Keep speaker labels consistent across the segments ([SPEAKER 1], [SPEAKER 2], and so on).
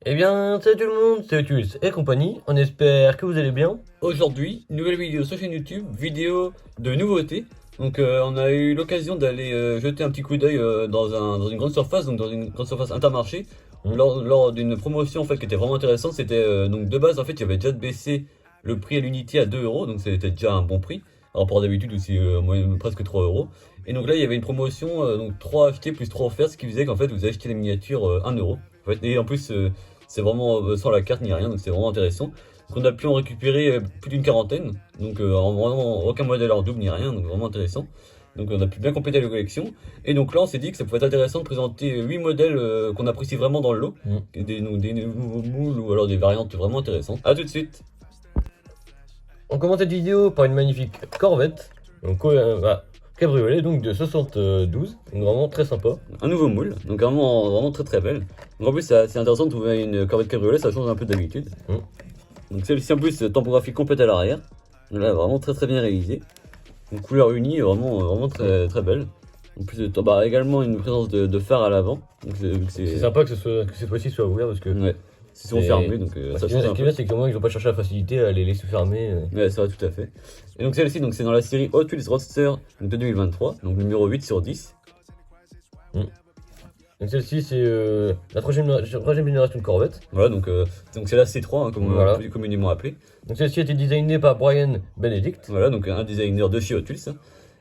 [SPEAKER 1] Eh bien, salut tout le monde, c'est Oculus et compagnie, on espère que vous allez bien. Aujourd'hui, nouvelle vidéo sur chaîne YouTube, vidéo de nouveautés. Donc on a eu l'occasion d'aller jeter un petit coup d'œil dans une grande surface, donc dans une grande surface Intermarché, lors d'une promotion en fait qui était vraiment intéressante. C'était donc de base en fait il y avait déjà baissé le prix à l'unité à 2 euros, donc c'était déjà un bon prix, par rapport à d'habitude où c'est presque 3 euros. Et donc là il y avait une promotion, donc 3 achetés plus 3 offerts, ce qui faisait qu'en fait vous achetez les miniatures 1 euro. En fait, et en plus c'est vraiment sans la carte ni rien, donc c'est vraiment intéressant. Donc on a pu en récupérer plus d'une quarantaine, donc en vraiment aucun modèle en double ni rien, donc vraiment intéressant. Donc on a pu bien compléter la collection. Et donc là on s'est dit que ça pouvait être intéressant de présenter 8 modèles qu'on apprécie vraiment dans le lot, des nouveaux moules ou alors des variantes vraiment intéressantes. A tout de suite. On commence cette vidéo par une magnifique Corvette, donc cabriolet donc de 72, donc vraiment très sympa. Un nouveau moule, donc vraiment très très belle. Donc en plus c'est intéressant de trouver une Corvette cabriolet, ça change un peu d'habitude. Donc celle-ci en plus topographie complète à l'arrière, là vraiment très bien réalisée. Une couleur unie, vraiment très belle. En plus également une présence de phare à l'avant. C'est sympa que cette fois-ci soit ouvert parce que ouais. C'est souvent fermé, donc ça change un peu. Ce qui est bien, c'est que moi, ils n'ont pas cherché la facilité à les laisser fermer. Ouais, c'est vrai, tout à fait. Et donc celle-ci, c'est dans la série Hot Wheels Roadster de 2023, donc numéro 8 sur 10. Donc celle-ci, c'est la troisième génération de Corvette. Voilà, donc c'est la C3, hein, comme on l'a plus communément appelé. Donc celle-ci a été designée par Brian Benedict. Voilà, donc un designer de chez Hot Wheels.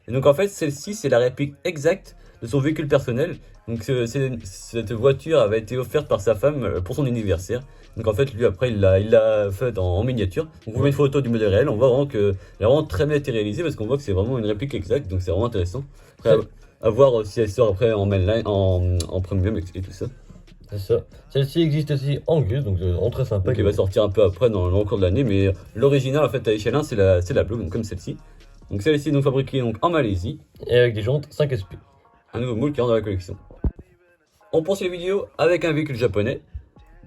[SPEAKER 1] Et donc en fait, celle-ci, c'est la réplique exacte de son véhicule personnel. Donc cette voiture avait été offerte par sa femme pour son anniversaire. Donc en fait, lui après, il l'a fait en miniature. Donc on voit une photo du modèle réel, on voit vraiment que elle a vraiment très bien été réalisée parce qu'on voit que c'est vraiment une réplique exacte. Donc c'est vraiment intéressant. Après, à voir si elle sort après en mainline, en premium et tout ça. C'est ça. Celle-ci existe aussi en grise, donc c'est très sympa. Qui va sortir un peu après dans le cours de l'année, mais l'original en fait à échelle 1 c'est la bleue, donc comme celle-ci. Donc celle-ci donc fabriquée donc en Malaisie et avec des jantes 5 SP. Un nouveau moule qui rentre dans la collection. On poursuit la vidéo avec un véhicule japonais.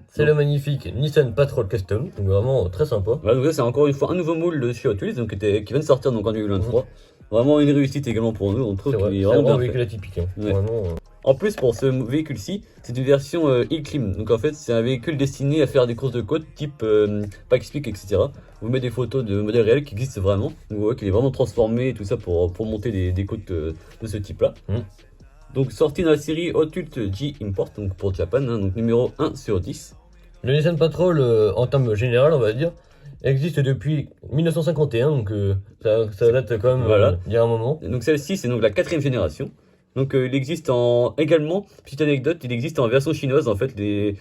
[SPEAKER 1] C'est le magnifique Nissan Patrol Custom, donc vraiment très sympa. Voilà, donc là c'est encore une fois un nouveau moule de chez Hot Wheels, donc qui vient de sortir donc en 2023. Vraiment une réussite également pour nous, on trouve qu'il est vraiment bien fait. C'est un véhicule atypique, hein. Ouais. Vraiment, En plus pour ce véhicule-ci, c'est une version e-clim, donc en fait c'est un véhicule destiné à faire des courses de côte type pack speak, etc. On vous met des photos de modèles réels qui existent vraiment, donc vous voyez qu'il est vraiment transformé et tout ça pour monter des côtes de ce type-là. Donc sorti dans la série Hot Wheels G Import, donc pour Japan, hein, donc numéro 1 sur 10. Le Nissan Patrol, en termes général, on va dire, existe depuis 1951, donc ça date quand même d'il y a un moment. Donc celle-ci, c'est donc la 4ème génération. Donc il existe également, petite anecdote, il existe en version chinoise en fait. Les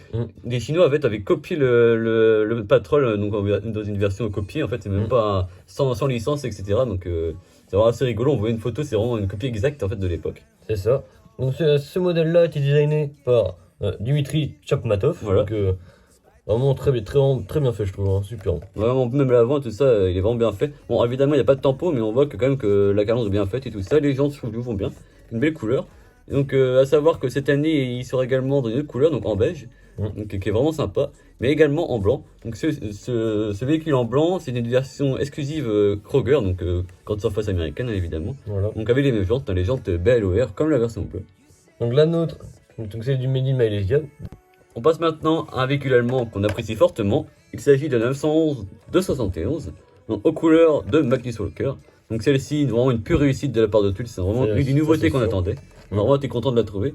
[SPEAKER 1] Chinois en fait, avaient copié le Patrol donc dans une version copiée en fait, c'est même pas sans licence, etc. Donc c'est vraiment assez rigolo, on voit une photo, c'est vraiment une copie exacte en fait de l'époque. C'est ça. Donc ce modèle-là a été designé par Dimitri Chapmatov. Voilà. Donc, vraiment très bien fait, je trouve, hein, super. Vraiment, même l'avant et tout ça, il est vraiment bien fait. Bon, évidemment, il n'y a pas de tempo, mais on voit que quand même que la cadence est bien faite et tout ça. Les jantes, je trouve, vont bien. Une belle couleur. Et donc, à savoir que cette année, il sera également dans une autre couleur, donc en beige, donc, qui est vraiment sympa, mais également en blanc. Donc, ce véhicule en blanc, c'est une version exclusive Kroger, donc grande surface américaine, évidemment. Voilà. Donc, avec les mêmes jantes, les jantes BLOR, comme la version bleue. Donc, la nôtre, donc c'est du Made in Malaysia. On passe maintenant à un véhicule allemand qu'on apprécie fortement. Il s'agit de la 911 271, donc aux couleurs de Magnus Walker. Donc celle-ci, vraiment une pure réussite de la part de Tulle, c'est vraiment une nouveauté qu'on attendait. On a vraiment été content de la trouver.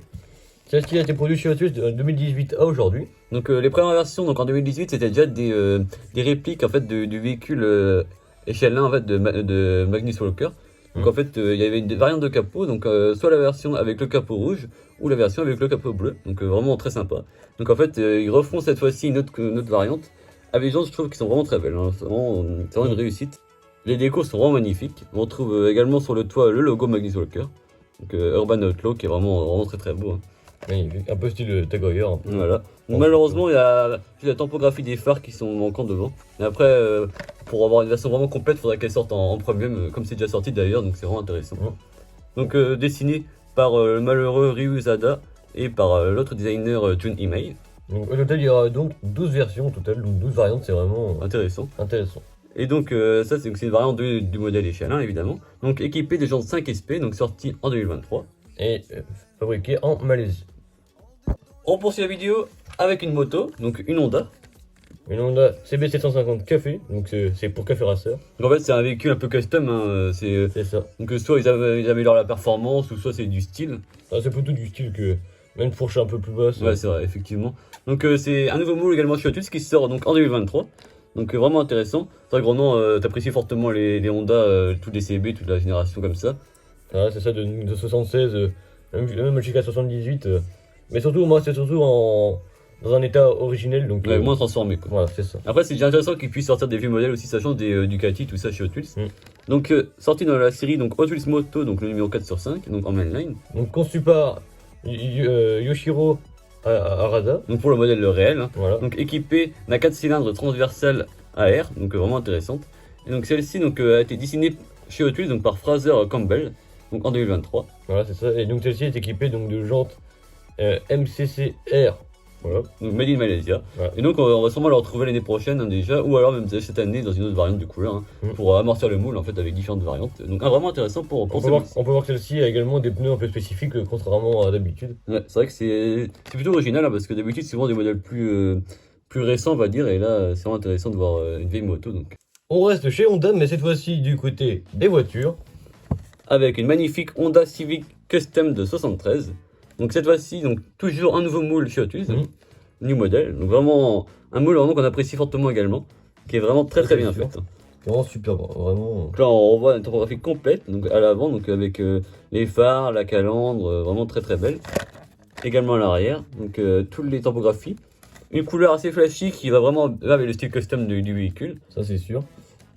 [SPEAKER 1] Celle-ci a été produite chez Tulle de 2018 à aujourd'hui. Donc les premières versions, donc en 2018, c'était déjà des répliques en fait du véhicule échelle 1 en fait de Magnus Walker. Donc en fait, il y avait une variante de capot, donc soit la version avec le capot rouge ou la version avec le capot bleu, donc vraiment très sympa. Donc en fait, ils refont cette fois-ci une autre variante avec des gens, je trouve, qui sont vraiment très belles, hein. C'est vraiment une réussite. Les décos sont vraiment magnifiques. On retrouve également sur le toit le logo Magnus Walker, donc Urban Outlaw, qui est vraiment très beau, hein. Magnifique, un peu style Tag Heuer. Voilà. Donc, malheureusement, il y a la topographie des phares qui sont manquants devant. Mais après, pour avoir une version vraiment complète, il faudrait qu'elle sorte en premium, comme c'est déjà sorti d'ailleurs, donc c'est vraiment intéressant. Donc dessiné par le malheureux Ryu Zada et par l'autre designer Jun Imei. Donc au total, il y aura donc 12 versions au total, donc 12 variantes, c'est vraiment intéressant. Et donc ça, c'est une variante du modèle échelle 1, évidemment. Donc équipé des jantes 5 SP, donc sorti en 2023. Et fabriqué en Malaisie. On poursuit la vidéo avec une moto, donc une Honda.
[SPEAKER 2] Une Honda CB750 Café, donc c'est pour café racer.
[SPEAKER 1] Donc en fait c'est un véhicule un peu custom, hein, c'est ça. Donc soit ils améliorent la performance, ou soit c'est du style.
[SPEAKER 2] Ah, c'est plutôt du style que même une fourche un peu plus basse.
[SPEAKER 1] Ouais, c'est vrai, effectivement. Donc c'est un nouveau moule également chez Lotus qui sort donc en 2023. Donc vraiment intéressant. C'est vrai que vraiment t'apprécies fortement les Honda, tous les CB, toute la génération comme ça.
[SPEAKER 2] Ah, c'est ça, de 76, même jusqu'à 78. Mais surtout, moi c'est surtout dans un état originel, donc
[SPEAKER 1] ouais, moins transformé quoi.
[SPEAKER 2] Voilà, c'est ça.
[SPEAKER 1] Après c'est déjà intéressant qu'ils puissent sortir des vieux modèles aussi, sachant des Ducati, tout ça chez Hot Wheels. Donc sorti dans la série donc Hot Wheels Moto, donc le numéro 4/5, donc en mainline.
[SPEAKER 2] Donc conçu par Yoshiro Arada.
[SPEAKER 1] Donc pour le modèle réel, hein.
[SPEAKER 2] Voilà.
[SPEAKER 1] Donc équipé d'un 4 cylindres transversal à air, donc vraiment intéressante. Et donc celle-ci donc a été dessinée chez Hot Wheels donc par Fraser Campbell, donc en 2023.
[SPEAKER 2] Voilà, c'est ça. Et donc celle-ci est équipée donc de jantes MCCR. Voilà.
[SPEAKER 1] Donc Made in Malaysia.
[SPEAKER 2] Voilà.
[SPEAKER 1] Et donc on va sûrement le retrouver l'année prochaine, hein, déjà, ou alors même cette année dans une autre variante de couleur, hein, pour amortir le moule en fait avec différentes variantes. Donc vraiment intéressant pour
[SPEAKER 2] on peut voir que celle-ci a également des pneus un peu spécifiques, contrairement à d'habitude.
[SPEAKER 1] Ouais, c'est vrai que c'est plutôt original, hein, parce que d'habitude c'est souvent des modèles plus récents on va dire, et là c'est vraiment intéressant de voir une vieille moto. Donc.
[SPEAKER 2] On reste chez Honda, mais cette fois-ci du côté des voitures.
[SPEAKER 1] Avec une magnifique Honda Civic Custom de 73. Donc cette fois-ci, donc toujours un nouveau moule chez Hot Wheels, new modèle. Donc vraiment un moule qu'on apprécie fortement également, qui est vraiment très bien fait.
[SPEAKER 2] C'est vraiment super, vraiment.
[SPEAKER 1] Donc là on voit une topographie complète, donc à l'avant, donc avec les phares, la calandre, vraiment très belle. Également à l'arrière, donc toutes les topographies. Une couleur assez flashy qui va vraiment avec le style custom du véhicule.
[SPEAKER 2] Ça c'est sûr.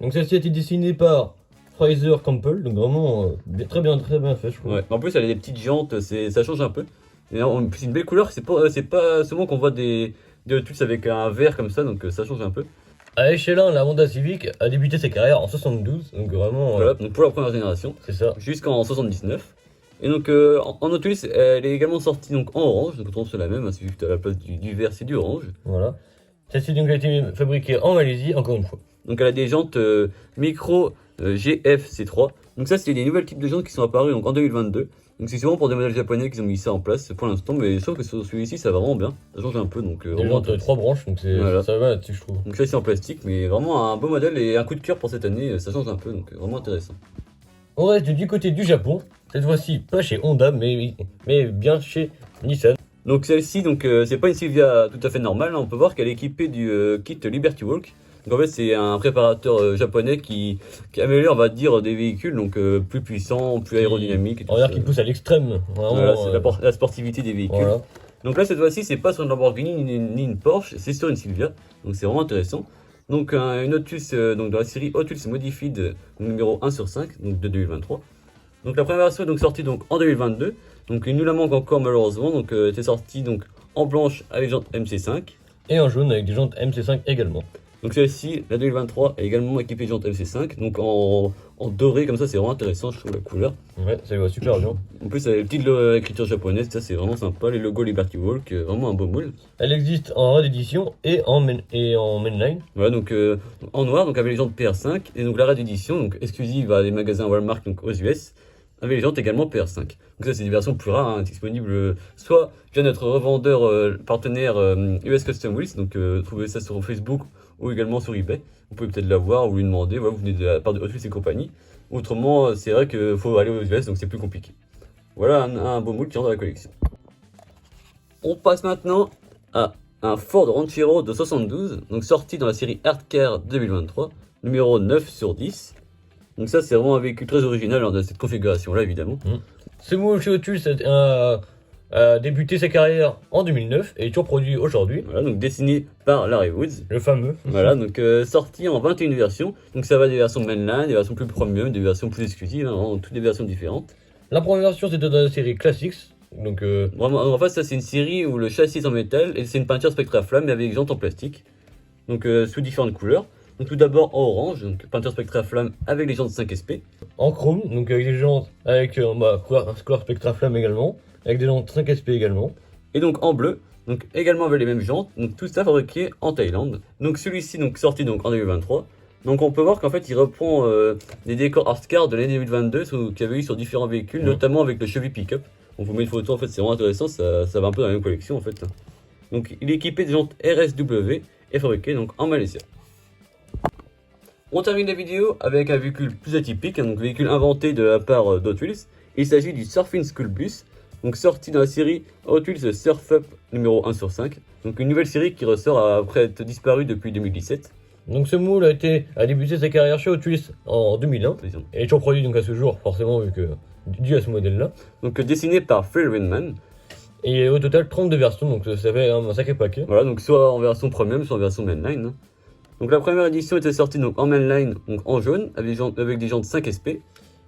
[SPEAKER 2] Donc celle-ci a été dessinée par Fraser Campbell, donc vraiment très bien fait, je trouve.
[SPEAKER 1] Ouais. En plus elle a des petites jantes, ça change un peu. C'est une belle couleur, c'est pas souvent qu'on voit des Hot Wheels avec un vert comme ça, donc ça change un peu.
[SPEAKER 2] À l'échelle 1, la Honda Civic a débuté sa carrière en 72, donc vraiment...
[SPEAKER 1] Voilà, donc pour la première génération.
[SPEAKER 2] C'est ça.
[SPEAKER 1] Jusqu'en 79. Et donc en Hot Wheels, elle est également sortie donc en orange, donc on trouve sur la même, hein, c'est juste à la place du vert, c'est du orange.
[SPEAKER 2] Voilà. Celle-ci donc a été fabriquée en Malaisie, encore une fois.
[SPEAKER 1] Donc elle a des jantes micro GFC3. Donc ça c'est les nouvelles types de jantes qui sont apparues donc en 2022. Donc c'est souvent pour des modèles japonais qu'ils ont mis ça en place pour l'instant, mais je trouve que sur celui-ci ça va vraiment bien, ça change un peu. Donc
[SPEAKER 2] vraiment 3 branches, donc voilà. Ça va là-dessus je trouve.
[SPEAKER 1] Donc ça c'est en plastique, mais vraiment un beau modèle et un coup de cœur pour cette année, ça change un peu, donc vraiment intéressant.
[SPEAKER 2] On reste du côté du Japon, cette fois-ci pas chez Honda, mais bien chez Nissan.
[SPEAKER 1] Donc celle-ci, donc c'est pas une Silvia tout à fait normale, hein. On peut voir qu'elle est équipée du kit Liberty Walk. Donc en fait c'est un préparateur japonais qui améliore, on va dire, des véhicules donc plus puissants, plus aérodynamiques.
[SPEAKER 2] On va dire qu'il pousse à l'extrême.
[SPEAKER 1] Voilà, c'est la sportivité des véhicules. Voilà. Donc là cette fois-ci c'est pas sur une Lamborghini ni une Porsche, c'est sur une Silvia. Donc c'est vraiment intéressant. Donc une Hot Wheels, donc dans la série Hot Wheels Modified numéro 1/5, donc de 2023. Donc la première version est donc sortie donc en 2022. Donc il nous la manque encore malheureusement. Donc c'est sorti donc en blanche avec jantes MC5.
[SPEAKER 2] Et en jaune avec des jantes MC5 également.
[SPEAKER 1] Donc celle-ci, la 2023, est également équipée de jantes MC5. Donc en doré comme ça, c'est vraiment intéressant, je trouve la couleur.
[SPEAKER 2] Ouais, ça va super bien.
[SPEAKER 1] En plus, elle a une petite écriture japonaise, ça c'est vraiment sympa. Les logos Liberty Walk, vraiment un beau moule.
[SPEAKER 2] Elle existe en red édition et en mainline.
[SPEAKER 1] Voilà, donc en noir, donc avec les jantes PR5. Et donc la red édition, donc exclusive à des magasins Walmart donc aux US, avec les jantes également PR5. Donc ça c'est des versions plus rares, hein, disponibles soit via notre revendeur partenaire US Custom Wheels, donc trouvez ça sur Facebook ou également sur eBay. Vous pouvez peut-être la voir ou lui demander, voilà, vous venez de la part de Hot Wheels et compagnie. Autrement, c'est vrai qu'il faut aller aux US, donc c'est plus compliqué. Voilà un beau moule qui rentre dans la collection. On passe maintenant à un Ford Ranchero de 72, donc sorti dans la série Hardcar 2023, numéro 9/10. Donc ça c'est vraiment un véhicule très original dans cette configuration là évidemment.
[SPEAKER 2] Ce moule chez Hot Wheels a débuté sa carrière en 2009 et est toujours produit aujourd'hui.
[SPEAKER 1] Voilà, donc dessiné par Larry Woods.
[SPEAKER 2] Le fameux.
[SPEAKER 1] Voilà, donc sorti en 21 versions. Donc ça va des versions mainline, des versions plus premium, des versions plus exclusives, hein, toutes des versions différentes.
[SPEAKER 2] La première version c'était dans la série Classics. Donc
[SPEAKER 1] vraiment, en fait ça c'est une série où le châssis est en métal et c'est une peinture spectra flamme mais avec des jantes en plastique. Donc sous différentes couleurs. Donc tout d'abord en orange, donc peinture spectra flamme avec les jantes 5SP.
[SPEAKER 2] En chrome, donc avec des jantes avec couleur spectra flamme également, avec des jantes 5SP également.
[SPEAKER 1] Et donc en bleu, donc également avec les mêmes jantes, donc tout ça fabriqué en Thaïlande. Donc celui-ci donc sorti donc en 2023. Donc on peut voir qu'en fait il reprend des décors Hardcar de l'année 2022 qu'il y avait eu sur différents véhicules, notamment avec le Chevy Pickup. On vous met une photo, en fait, c'est vraiment intéressant, ça va un peu dans la même collection, en fait. Donc, il est équipé des jantes RSW et fabriqué donc en Malaisie. On termine la vidéo avec un véhicule plus atypique, donc véhicule inventé de la part d'Hot Wheels. Il s'agit du Surfing School Bus, donc sorti dans la série Hot Wheels Surf Up numéro 1 sur 5. Donc une nouvelle série qui ressort après être disparue depuis 2017.
[SPEAKER 2] Donc ce moule a débuté sa carrière chez Hot Wheels en 2001 et est toujours produit donc à ce jour, forcément vu que dû à ce modèle-là.
[SPEAKER 1] Donc dessiné par Phil Winman.
[SPEAKER 2] Et au total 32 versions, donc ça fait un sacré paquet.
[SPEAKER 1] Voilà, donc soit en version premium, soit en version mainline. Donc la première édition était sortie donc en mainline, donc en jaune, avec des jantes 5 SP.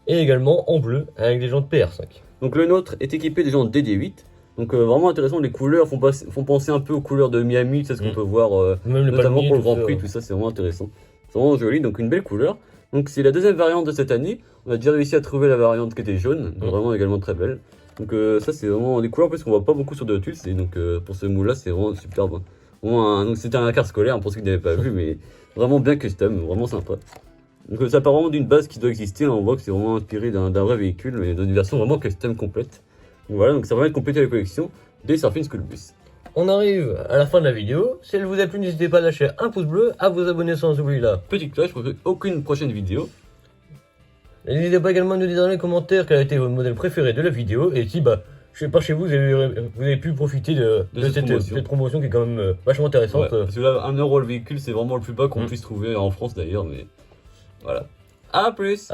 [SPEAKER 2] Et également en bleu, avec des jantes PR5.
[SPEAKER 1] Donc le nôtre est équipé des jantes DD8. Donc vraiment intéressant, les couleurs font penser un peu aux couleurs de Miami, c'est ce qu'on peut voir, notamment pour le Grand Prix, tout ça, c'est vraiment intéressant. C'est vraiment joli, donc une belle couleur. Donc c'est la deuxième variante de cette année. On a déjà réussi à trouver la variante qui était jaune, donc vraiment également très belle. Donc ça c'est vraiment des couleurs parce qu'on voit pas beaucoup sur de Hot Wheels, et donc pour ce moule là c'est vraiment superbe. Donc c'était un car scolaire pour ceux qui n'avaient pas vu, mais vraiment bien custom, vraiment sympa. Donc ça part vraiment d'une base qui doit exister, on voit que c'est vraiment inspiré d'un vrai véhicule, mais d'une version vraiment custom complète. Donc voilà, donc ça permet de compléter la collection des Surfing School Bus.
[SPEAKER 2] On arrive à la fin de la vidéo. Si elle vous a plu, n'hésitez pas à lâcher un pouce bleu, à vous abonner sans oublier la
[SPEAKER 1] petite cloche pour aucune prochaine vidéo.
[SPEAKER 2] N'hésitez pas également à nous dire dans les commentaires quel a été votre modèle préféré de la vidéo et si je sais pas chez vous, vous avez pu profiter de cette promotion qui est quand même vachement intéressante.
[SPEAKER 1] Ouais, parce que là, 1 € le véhicule, c'est vraiment le plus bas qu'on puisse trouver en France d'ailleurs, mais voilà. A plus.